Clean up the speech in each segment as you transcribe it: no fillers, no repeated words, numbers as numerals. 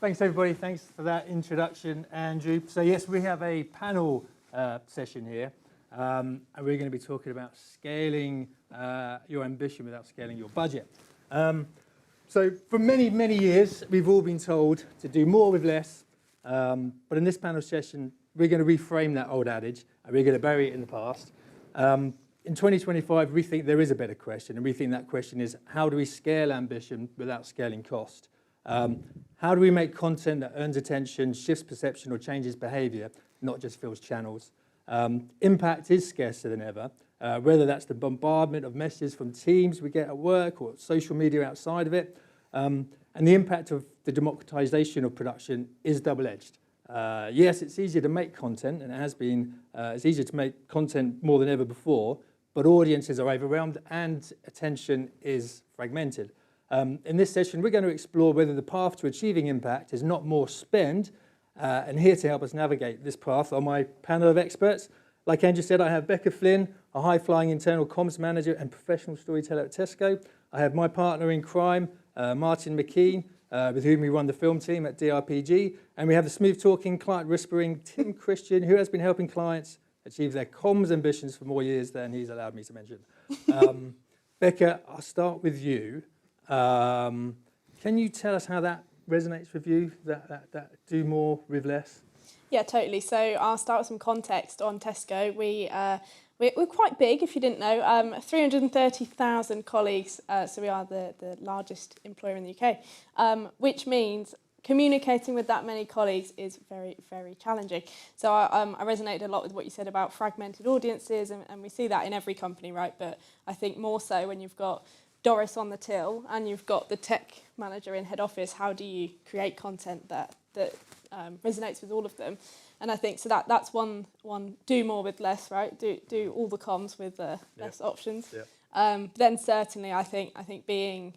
Thanks, everybody. Thanks for that introduction, Andrew. So, yes, we have a panel session here, and we're going to be talking about scaling your ambition without scaling your budget. So, for many, many years, we've all been told to do more with less, but in this panel session, we're going to reframe that old adage, and we're going to bury it in the past. In 2025, we think there is a better question, and we think that question is, how do we scale ambition without scaling cost? How do we make content that earns attention, shifts perception, or changes behavior, not just fills channels? Impact is scarcer than ever, whether that's the bombardment of messages from teams we get at work or social media outside of it. And the impact of the democratization of production is double-edged. Yes, it's easier to make content, and it has been. It's easier to make content more than ever before, but audiences are overwhelmed and attention is fragmented. In this session, we're going to explore whether the path to achieving impact is not more spend, and here to help us navigate this path are my panel of experts. Like Andrew said, I have Becca Flynn, a high-flying internal comms manager and professional storyteller at Tesco. I have my partner in crime, Martin McKean, with whom we run the film team at DRPG. And we have the smooth-talking, client-whispering Tim Christian, who has been helping clients achieve their comms ambitions for more years than he's allowed me to mention. Becca, I'll start with you. Can you tell us how that resonates with you, that do more with less? Yeah, totally. So I'll start with some context on Tesco. We're quite big, if you didn't know, 330,000 colleagues, so we are the largest employer in the UK, which means communicating with that many colleagues is very, very challenging. So I resonated a lot with what you said about fragmented audiences, and we see that in every company, right? But I think more so when you've got Doris on the till and you've got the tech manager in head office, how do you create content that resonates with all of them? And I think so that's one do more with less, right? Do all the comms with less options. Yeah. Then certainly I think being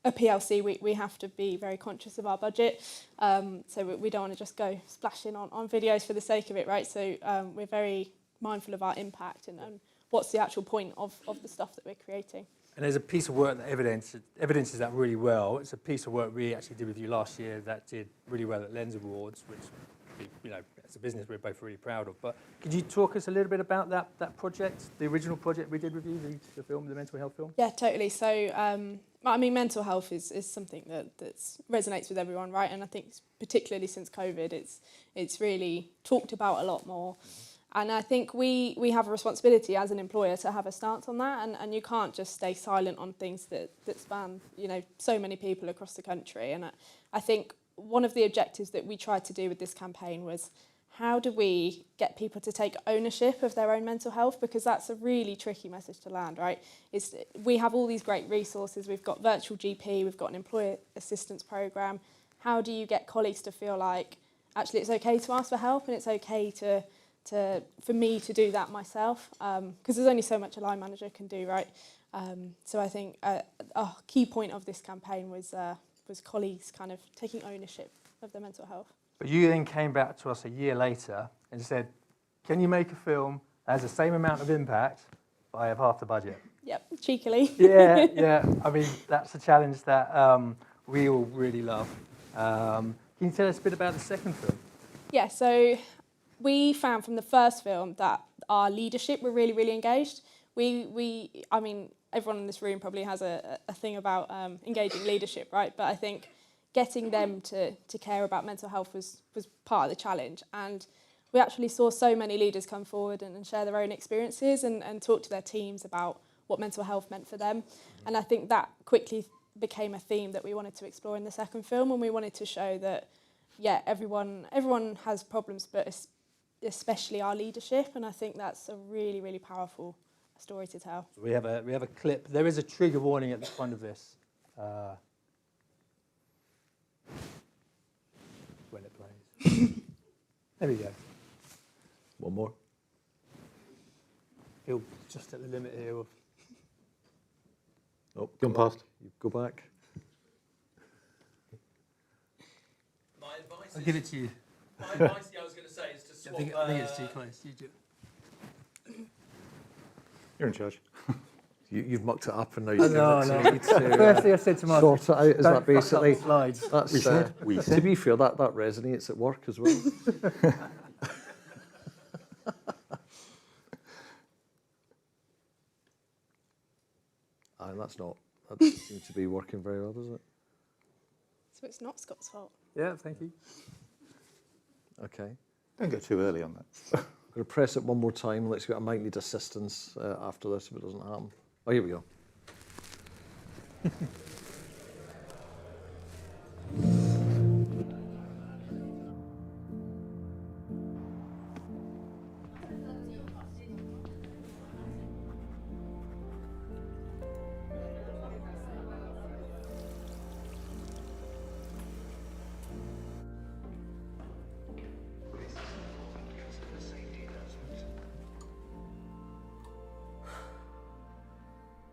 a PLC, we have to be very conscious of our budget. So we don't want to just go splashing on videos for the sake of it, right? So we're very mindful of our impact and what's the actual point of the stuff that we're creating. And there's a piece of work that evidences that really well. It's a piece of work we actually did with you last year that did really well at Lens Awards, which, you know, as a business we're both really proud of. But could you talk us a little bit about that project, the original project we did with you, the film, the mental health film? Yeah, totally. So, I mean, mental health is something that resonates with everyone, right? And I think particularly since COVID, it's really talked about a lot more. And I think we have a responsibility as an employer to have a stance on that, and you can't just stay silent on things that span, you know, so many people across the country. And I think one of the objectives that we tried to do with this campaign was, how do we get people to take ownership of their own mental health? Because that's a really tricky message to land, right? We have all these great resources. We've got virtual GP, we've got an employer assistance programme. How do you get colleagues to feel like, actually, it's okay to ask for help and it's okay for me to do that myself, because there's only so much a line manager can do, right? So I think a key point of this campaign was colleagues kind of taking ownership of their mental health. But you then came back to us a year later and said, can you make a film that has the same amount of impact, but I have half the budget? Yep, cheekily. Yeah. I mean, that's a challenge that we all really love. Can you tell us a bit about the second film? Yeah, so we found from the first film that our leadership were really, really engaged. I mean, everyone in this room probably has a thing about engaging leadership, right? But I think getting them to care about mental health was part of the challenge. And we actually saw so many leaders come forward and share their own experiences and talk to their teams about what mental health meant for them. And I think that quickly became a theme that we wanted to explore in the second film, and we wanted to show that, yeah, everyone has problems, but especially our leadership, and I think that's a really, really powerful story to tell. So we have a clip. There is a trigger warning at the front of this. When it plays. There we go. One more. He'll just at the limit here of... Oh, gone past. You go back. My advice I'll give it to you. My advice, I was going to say, is to swap... I think it's too close. You do it. You're in charge. You've mucked it up and now No, you've given no. it to me to First thing I said to Martin, sort it out. Is that basically? slides. That's, We to be fair, that resonates at work as well. That doesn't seem to be working very well, does it? So it's not Scott's fault. Yeah, thank you. Okay. Don't go too early on that. I'm going to press it one more time. Let's go. I might need assistance after this if it doesn't happen. Oh, here we go.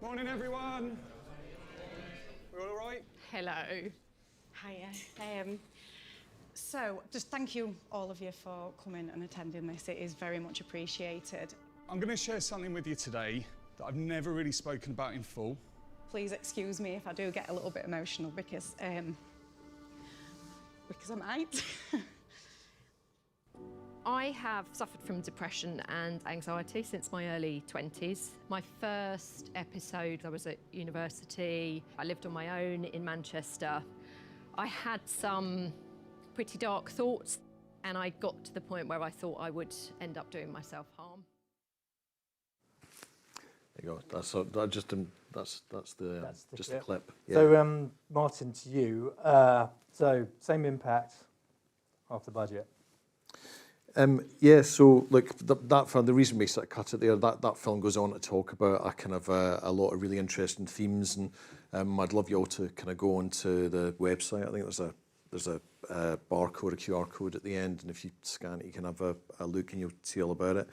Morning, everyone. We're all right? Hello. Hiya. So, just thank you, all of you, for coming and attending this. It is very much appreciated. I'm going to share something with you today that I've never really spoken about in full. Please excuse me if I do get a little bit emotional because I might. I have suffered from depression and anxiety since my early 20s. My first episode, I was at university. I lived on my own in Manchester. I had some pretty dark thoughts, and I got to the point where I thought I would end up doing myself harm. There you go. That's the clip. clip. Yeah. So, Martin, to you. So, same impact, half the budget. Yeah, so look, that film, the reason we sort of cut it there, that film goes on to talk about a kind of a lot of really interesting themes, and I'd love you all to kind of go onto the website. I think there's a barcode, a QR code at the end, and if you scan it, you can have a look and you'll see all about it.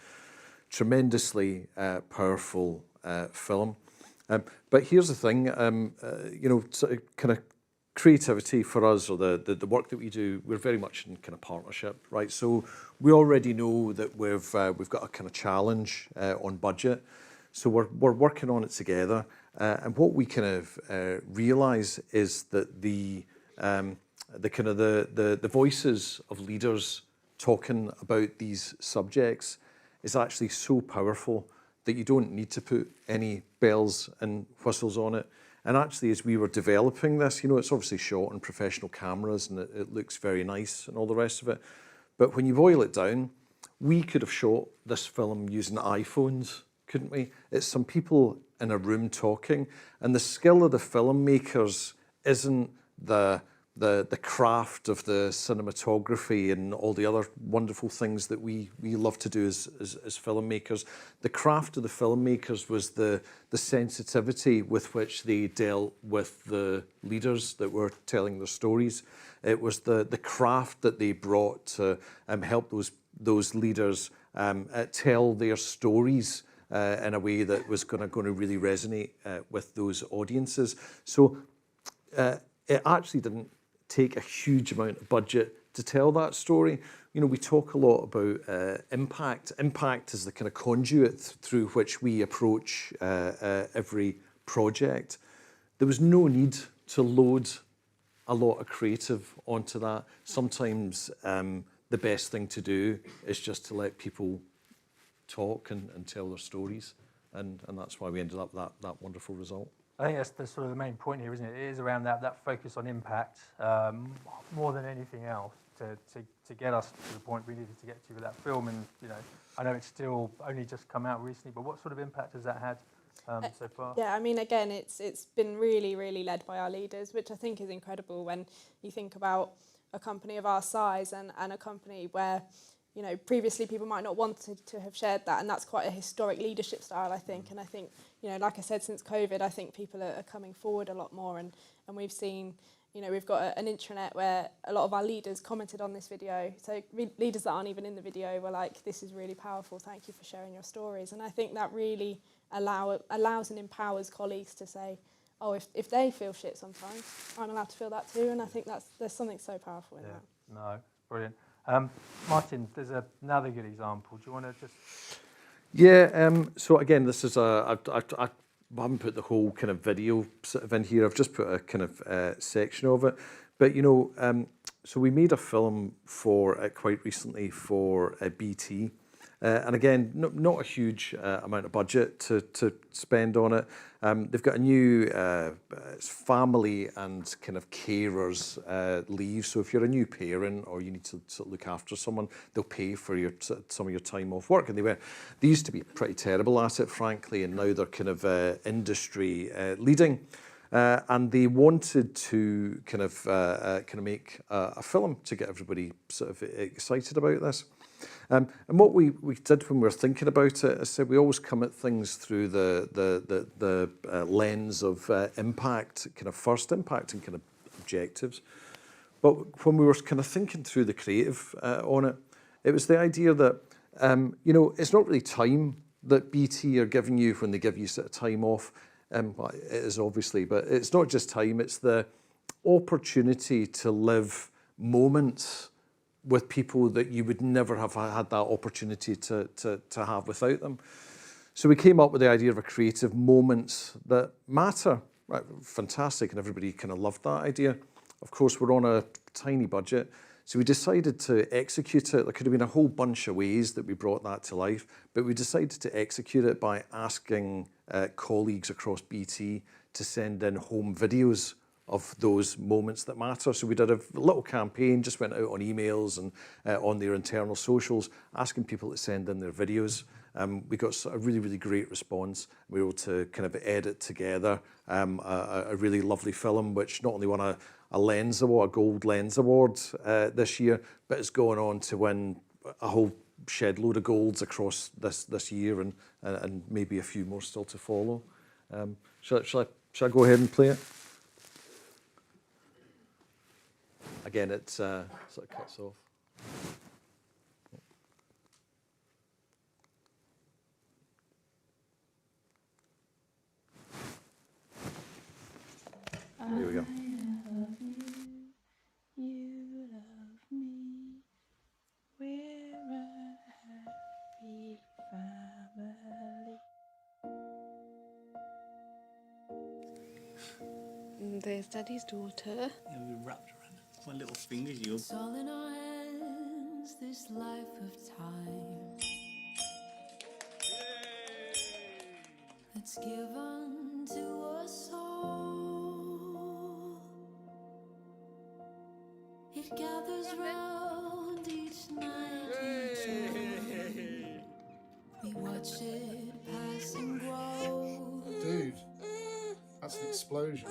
Tremendously powerful film. But here's the thing, sort of kind of creativity for us, or the work that we do, we're very much in kind of partnership, right? So we already know that we've got a kind of challenge on budget, so we're working on it together. And what we kind of realise is that the voices of leaders talking about these subjects is actually so powerful that you don't need to put any bells and whistles on it. And actually, as we were developing this, it's obviously shot on professional cameras and it looks very nice and all the rest of it. But when you boil it down, we could have shot this film using iPhones, couldn't we? It's some people in a room talking, and the skill of the filmmakers isn't the craft of the cinematography and all the other wonderful things that we love to do as filmmakers. The craft of the filmmakers was the sensitivity with which they dealt with the leaders that were telling their stories. It was the craft that they brought to help those leaders tell their stories in a way that was going to really resonate with those audiences. So it actually didn't take a huge amount of budget to tell that story. We talk a lot about impact. Impact is the kind of conduit through which we approach every project. There was no need to load a lot of creative onto that. Sometimes the best thing to do is just to let people talk and tell their stories, and that's why we ended up with that wonderful result. I think that's the sort of the main point here, isn't it? It is around that focus on impact more than anything else to get us to the point we needed to get to with that film. And I know it's still only just come out recently, but what sort of impact has that had so far? Yeah, I mean, again, it's been really, really led by our leaders, which I think is incredible when you think about a company of our size and a company where previously people might not wanted to have shared that, and that's quite a historic leadership style, I think. And I think, like I said, since COVID, I think people are coming forward a lot more, and we've seen, we've got an intranet where a lot of our leaders commented on this video. So leaders that aren't even in the video were like, this is really powerful, thank you for sharing your stories. And I think that really allows and empowers colleagues to say, oh, if they feel shit sometimes, I'm allowed to feel that too. And I think there's something so powerful in that. No, brilliant. Martin, there's another good example. Do you want to just... Yeah, so again, this is I haven't put the whole kind of video sort of in here. I've just put a kind of section of it. But, you know, so we made a film for quite recently for BT. And again, not a huge amount of budget to spend on it. They've got a new family and kind of carers leave. So if you're a new parent or you need to sort of look after someone, they'll pay for some of your time off work. And they used to be pretty terrible at it, frankly, and now they're kind of industry leading. And they wanted to kind of make a film to get everybody sort of excited about this. And what we did when we were thinking about it, I said we always come at things through the lens of impact, kind of first impact and kind of objectives. But when we were kind of thinking through the creative on it, it was the idea that, you know, it's not really time that BT are giving you when they give you sort of time off. Well, it is obviously, but it's not just time, it's the opportunity to live moments with people that you would never have had that opportunity to have without them. So we came up with the idea of a creative moments that matter. Right, fantastic, and everybody kind of loved that idea. Of course, we're on a tiny budget, so we decided to execute it. There could have been a whole bunch of ways that we brought that to life, but we decided to execute it by asking colleagues across BT to send in home videos of those moments that matter. So we did a little campaign, just went out on emails and on their internal socials, asking people to send in their videos. We got a really, really great response. We were able to kind of edit together a really lovely film, which not only won a Lens Award, a Gold Lens Award this year, but it's going on to win a whole shed load of golds across this year and maybe a few more still to follow. Shall I go ahead and play it? Again, it sort of cuts off. Here we go. You love me, we're a happy family. There's Daddy's daughter. Yeah, we wrapped around my little fingers. You. It's all in our hands, this life of time. It's given to us all. It gathers round each night, each morning. We watch it pass and grow. Dude, that's an explosion.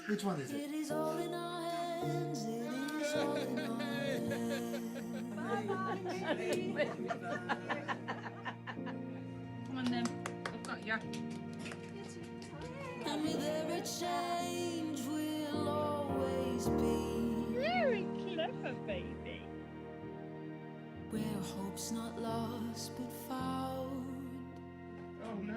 Which one is it? It is all in our hands, it is all in our hands. Come on then, I've got you. And with every change we'll always be Very clever, baby. where hope's not lost but found. Oh no.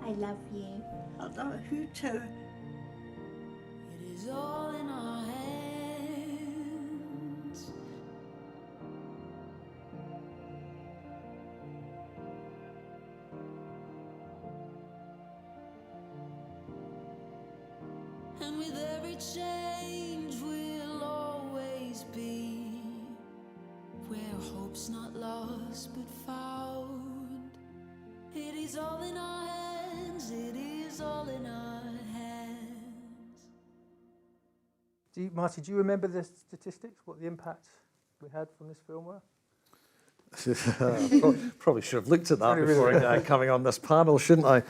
I love you. I love you too. It is all in our hands. And with every change we'll always be where hope's not lost but found. It is all in our hands, it is all in our hands. Marty, do you remember the statistics, what the impact we had from this film were? Probably should have looked at that before coming on this panel, shouldn't I?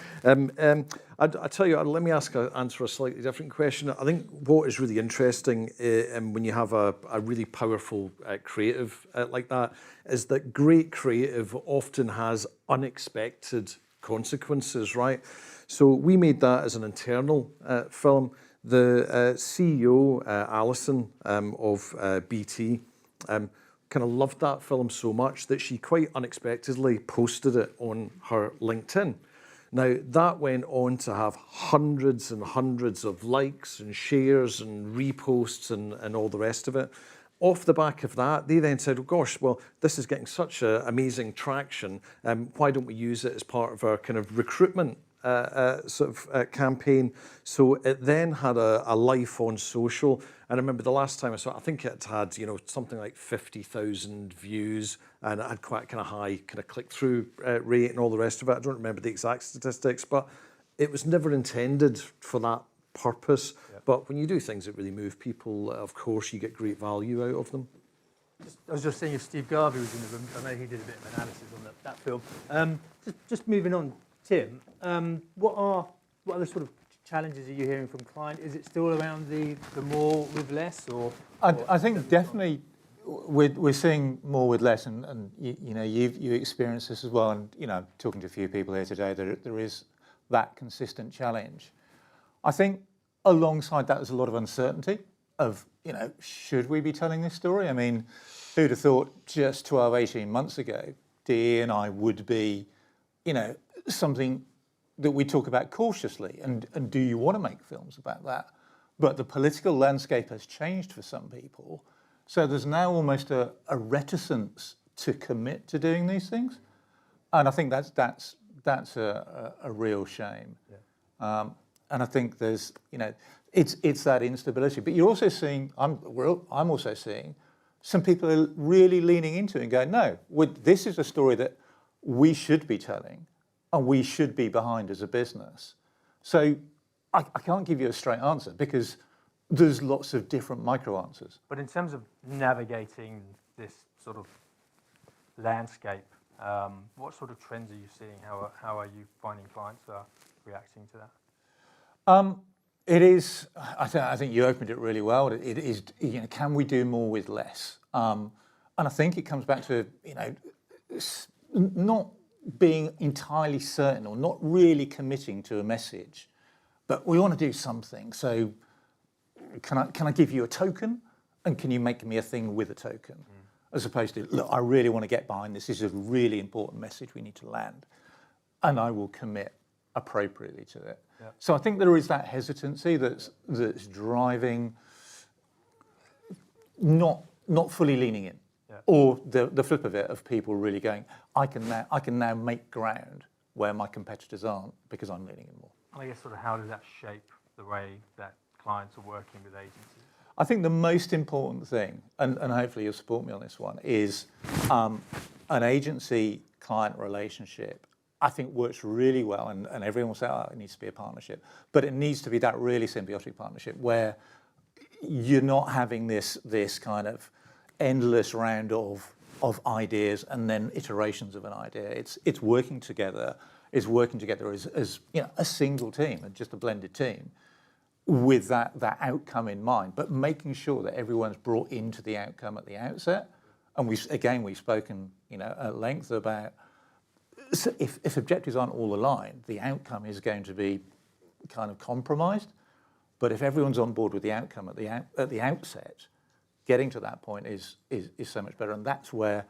I tell you, let me answer a slightly different question. I think what is really interesting when you have a really powerful creative like that is that great creative often has unexpected consequences, right? So we made that as an internal film. The CEO, Alison of BT, kind of loved that film so much that she quite unexpectedly posted it on her LinkedIn. Now, that went on to have hundreds and hundreds of likes and shares and reposts and all the rest of it. Off the back of that, they then said, oh, gosh, well, this is getting such amazing traction. Why don't we use it as part of our kind of recruitment campaign? So it then had a life on social. And I remember the last time I saw it, I think it had, something like 50,000 views, and it had quite kind of high kind of click-through rate and all the rest of it. I don't remember the exact statistics, but it was never intended for that purpose. Yep. But when you do things that really move people, of course, you get great value out of them. I was just seeing if Steve Garvey was in the room. I know he did a bit of analysis on that film. Just moving on, Tim, what are the sort of challenges are you hearing from clients? Is it still around the more with less, or? I think definitely we're seeing more with less, and you experienced this as well. And talking to a few people here today, there is that consistent challenge. I think alongside that, there's a lot of uncertainty of should we be telling this story? I mean, who'd have thought just 12, 18 months ago, DE and I would be, something that we talk about cautiously, and do you want to make films about that? But the political landscape has changed for some people, so there's now almost a reticence to commit to doing these things, and I think that's a real shame. Yeah. And I think there's it's that instability, but you're also seeing I'm also seeing some people are really leaning into it and going, no, this is a story that we should be telling. And we should be behind as a business. So I can't give you a straight answer because there's lots of different micro answers. But in terms of navigating this sort of landscape, what sort of trends are you seeing? How are you finding clients are reacting to that? It is. I think you opened it really well. It is. Can we do more with less? And I think it comes back to not being entirely certain or not really committing to a message, but we want to do something. So can I give you a token, and can you make me a thing with a token? As opposed to, look, I really want to get behind this. This is a really important message we need to land, and I will commit appropriately to it. Yeah. So I think there is that hesitancy that's driving not fully leaning in. Yeah. Or the flip of it, of people really going, I can now make ground where my competitors aren't because I'm leaning in more. And I guess sort of how does that shape the way that clients are working with agencies? I think the most important thing, and hopefully you'll support me on this one, is an agency-client relationship. I think works really well, and everyone will say, oh, it needs to be a partnership, but it needs to be that really symbiotic partnership where you're not having this kind of endless round of ideas and then iterations of an idea. It's working together. It's working together as a single team, and just a blended team, with that outcome in mind, but making sure that everyone's brought into the outcome at the outset. And we've spoken at length about if objectives aren't all aligned, the outcome is going to be kind of compromised. But if everyone's on board with the outcome at the outset, getting to that point is so much better, and that's where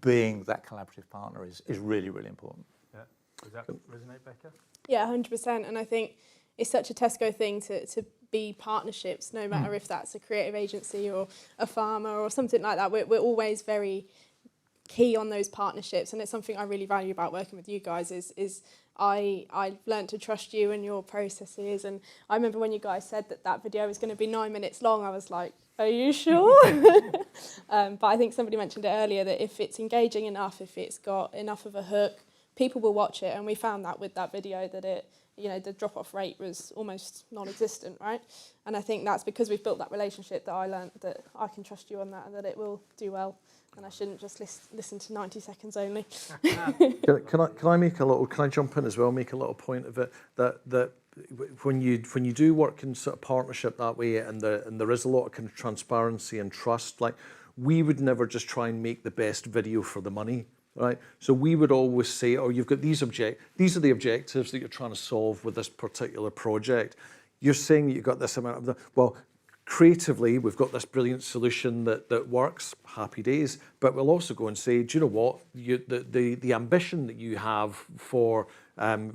being that collaborative partner is really, really important. Yeah. Does that resonate, Becca? Yeah, 100%. And I think it's such a Tesco thing to be partnerships, no matter if that's a creative agency or a farmer or something like that. We're always very key on those partnerships, and it's something I really value about working with you guys is I've learned to trust you and your processes. And I remember when you guys said that video was going to be 9 minutes long, I was like, are you sure? But I think somebody mentioned it earlier that if it's engaging enough, if it's got enough of a hook, people will watch it. And we found that with that video that the drop-off rate was almost non-existent, right? And I think that's because we've built that relationship that I learned that I can trust you on that and that it will do well. And I shouldn't just listen to 90 seconds only. Can I jump in as well, make a little point of it, that when you do work in sort of partnership that way, and there is a lot of kind of transparency and trust, like we would never just try and make the best video for the money, right? So we would always say, oh, you've got these are the objectives that you're trying to solve with this particular project. You're saying that you've got this amount of creatively, we've got this brilliant solution that works, happy days, but we'll also go and say, do you know what, the ambition that you have for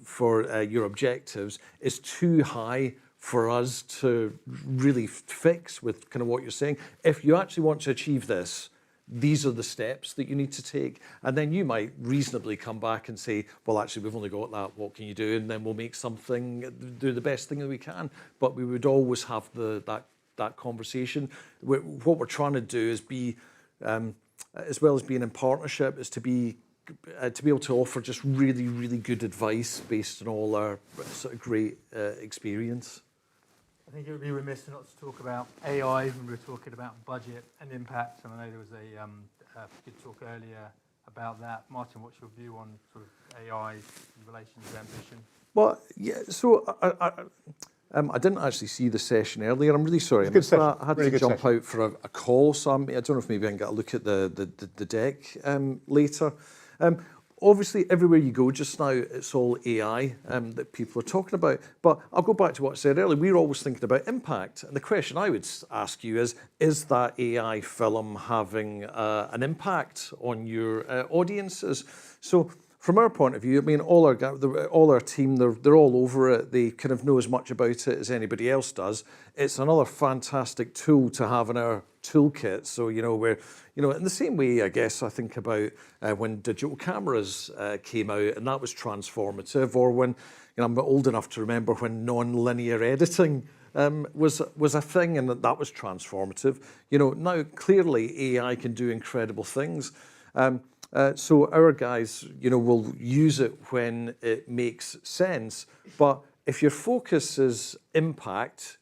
for your objectives is too high for us to really fix with kind of what you're saying. If you actually want to achieve this, these are the steps that you need to take. And then you might reasonably come back and say, well, actually, we've only got that. What can you do? And then we'll make something, do the best thing that we can. But we would always have that conversation. What we're trying to do is be, as well as being in partnership, is to be able to offer just really, really good advice based on all our sort of great experience. I think it would be remiss not to talk about AI when we were talking about budget and impact. And I know there was a good talk earlier about that. Martin, what's your view on sort of AI in relation to ambition? Well, yeah, so I didn't actually see the session earlier. I'm really sorry. I missed that. I had to jump out for a call, so I don't know if maybe I can get a look at the deck later. Obviously, everywhere you go just now, it's all AI that people are talking about. But I'll go back to what I said earlier. We're always thinking about impact. And the question I would ask you is that AI film having an impact on your audiences? So from our point of view, I mean, all our team, they're all over it. They kind of know as much about it as anybody else does. It's another fantastic tool to have in our toolkit. So, in the same way, I guess, I think about when digital cameras came out, and that was transformative, or when, I'm old enough to remember when non-linear editing was a thing, and that was transformative. Now clearly AI can do incredible things. So our guys, will use it when it makes sense. But if your focus is impact,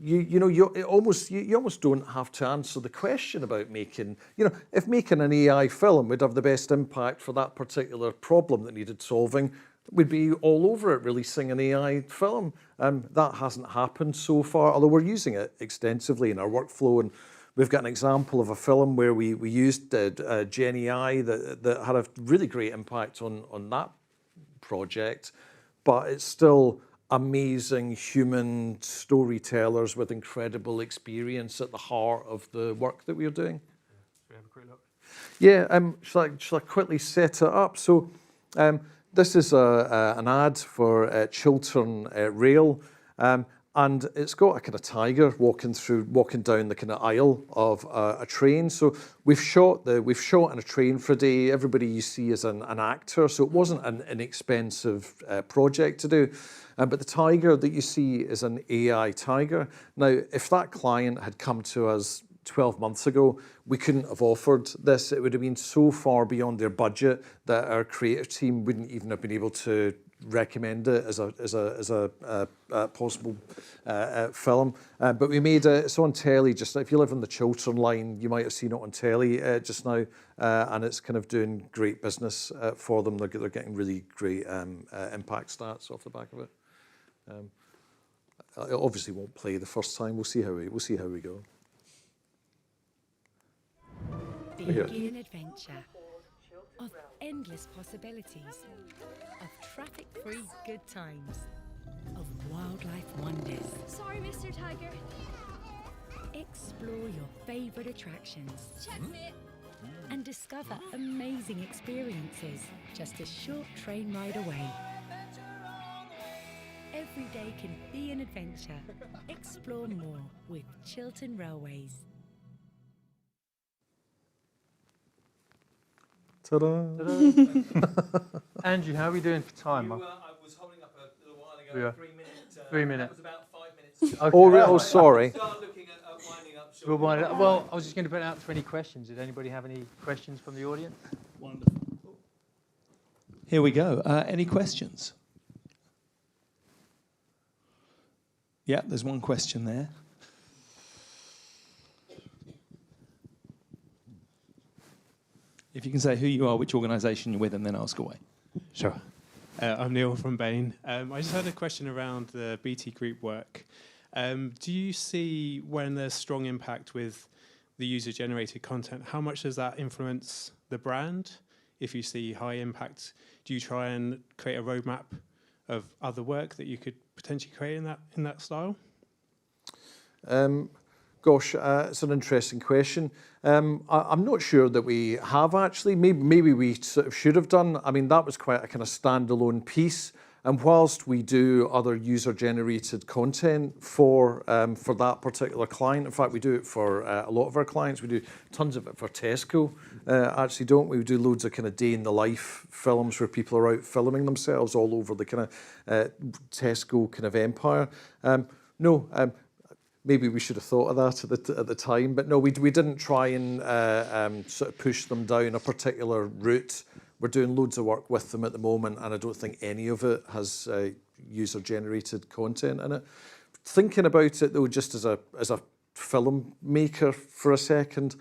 you almost don't have to answer the question about making. If making an AI film would have the best impact for that particular problem that needed solving, we'd be all over it releasing an AI film. That hasn't happened so far, although we're using it extensively in our workflow. And we've got an example of a film where we used Gen AI that had a really great impact on that project, but it's still amazing human storytellers with incredible experience at the heart of the work that we're doing. Should we have a quick look? Yeah, shall I quickly set it up? So this is an ad for Chiltern Rail. And it's got a kind of tiger walking down the kind of aisle of a train. So we've shot in a train for a day. Everybody you see is an actor, so it wasn't an inexpensive project to do. But the tiger that you see is an AI tiger. Now, if that client had come to us 12 months ago, we couldn't have offered this. It would have been so far beyond their budget that our creative team wouldn't even have been able to recommend it as a possible film. But we made it. It's on telly. Just if you live on the Chiltern line, you might have seen it on telly just now, and it's kind of doing great business for them. They're getting really great impact stats off the back of it. It obviously won't play the first time. We'll see how we go. Begin an adventure of endless possibilities, of traffic-free good times, of wildlife wonders. Sorry, Mr. Tiger. Explore your favourite attractions. Checkmate. And discover amazing experiences just a short train ride away. Every day can be an adventure. Explore more with Chiltern Railways. Ta-da! Andrew, how are we doing for time? I was holding up a little while ago, 3 minutes. 3 minutes. That was about 5 minutes ago. Okay. Oh, sorry. Start looking at winding up. We'll wind it up. Well, I was just going to put out to any questions. Did anybody have any questions from the audience? Wonderful. Here we go. Any questions? Yeah, there's one question there. If you can say who you are, which organisation you're with, and then ask away. Sure. I'm Neil from Bain. I just had a question around the BT Group work. Do you see when there's strong impact with the user-generated content, how much does that influence the brand? If you see high impact, do you try and create a roadmap of other work that you could potentially create in that style? Gosh, it's an interesting question. I'm not sure that we have actually. Maybe we sort of should have done. I mean, that was quite a kind of standalone piece. And whilst we do other user-generated content for that particular client, in fact, we do it for a lot of our clients. We do tons of it for Tesco, actually, don't we? We do loads of kind of day-in-the-life films where people are out filming themselves all over the kind of Tesco kind of empire. Maybe we should have thought of that at the time, but no, we didn't try and sort of push them down a particular route. We're doing loads of work with them at the moment, and I don't think any of it has user-generated content in it. Thinking about it though, just as a filmmaker for a second,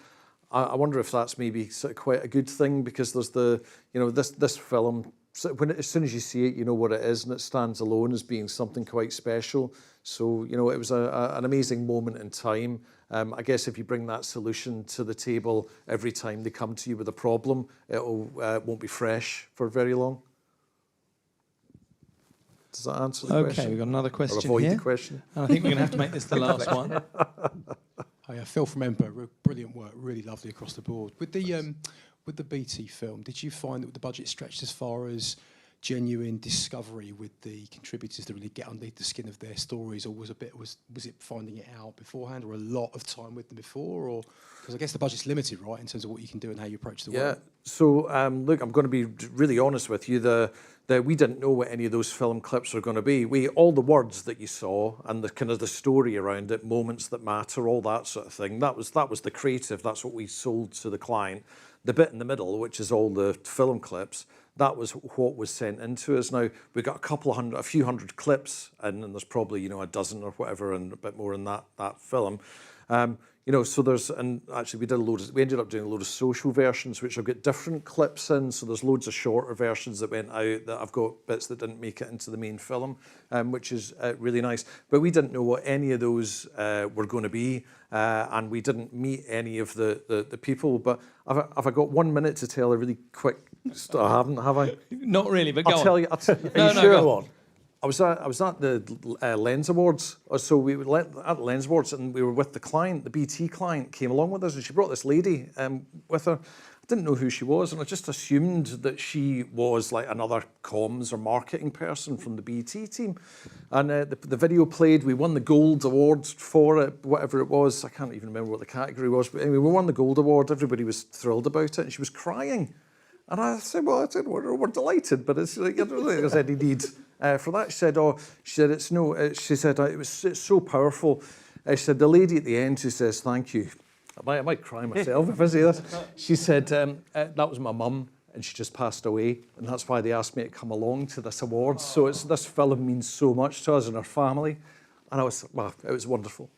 I wonder if that's maybe sort of quite a good thing, because there's this film. So as soon as you see it, you know what it is, and it stands alone as being something quite special. So, it was an amazing moment in time. I guess if you bring that solution to the table every time they come to you with a problem, it won't be fresh for very long. Does that answer the question? Okay, we've got another question Or avoid here. the question. And I think we're going to have to make this the last one. Hi, Phil from Ember. Brilliant work, really lovely across the board. With the BT film, did you find that the budget stretched as far as genuine discovery with the contributors to really get underneath the skin of their stories, or was it finding it out beforehand, or a lot of time with them before? Or because I guess the budget's limited, right, in terms of what you can do and how you approach the work. Yeah. So look, I'm going to be really honest with you. We didn't know what any of those film clips were going to be. All the words that you saw and the kind of the story around it, moments that matter, all that sort of thing. That was the creative. That's what we sold to the client. The bit in the middle, which is all the film clips, that was what was sent into us. Now, we've got a few hundred clips, and there's probably, a dozen or whatever, and a bit more in that film. So there's, and actually we ended up doing a load of social versions, which have got different clips in. So there's loads of shorter versions that went out that I've got bits that didn't make it into the main film, which is really nice. But we didn't know what any of those were going to be, and we didn't meet any of the people. But have I got 1 minute to tell a really quick story? I haven't, have I? Not really, but go on. I'll tell you. Are you sure? Go on. I was at the Lens Awards. So we were at the Lens Awards, and we were with the client. The BT client came along with us, and she brought this lady with her. I didn't know who she was, and I just assumed that she was like another comms or marketing person from the BT team. And the video played. We won the Gold Award for it, whatever it was. I can't even remember what the category was. But anyway, we won the Gold Award. Everybody was thrilled about it, and she was crying. And I said, well, we're delighted, but it's like, there's any need for that. She said, it's so powerful. She said, the lady at the end who says, thank you. I might cry myself if I say this. She said, that was my mum, and she just passed away, and that's why they asked me to come along to this award. So this film means so much to us and our family. And it was wonderful.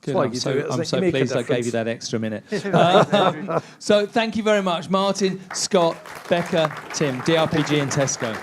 Good. I'm so pleased I gave you that extra minute. So thank you very much, Martin, Scott, Becca, Tim, DRPG and Tesco.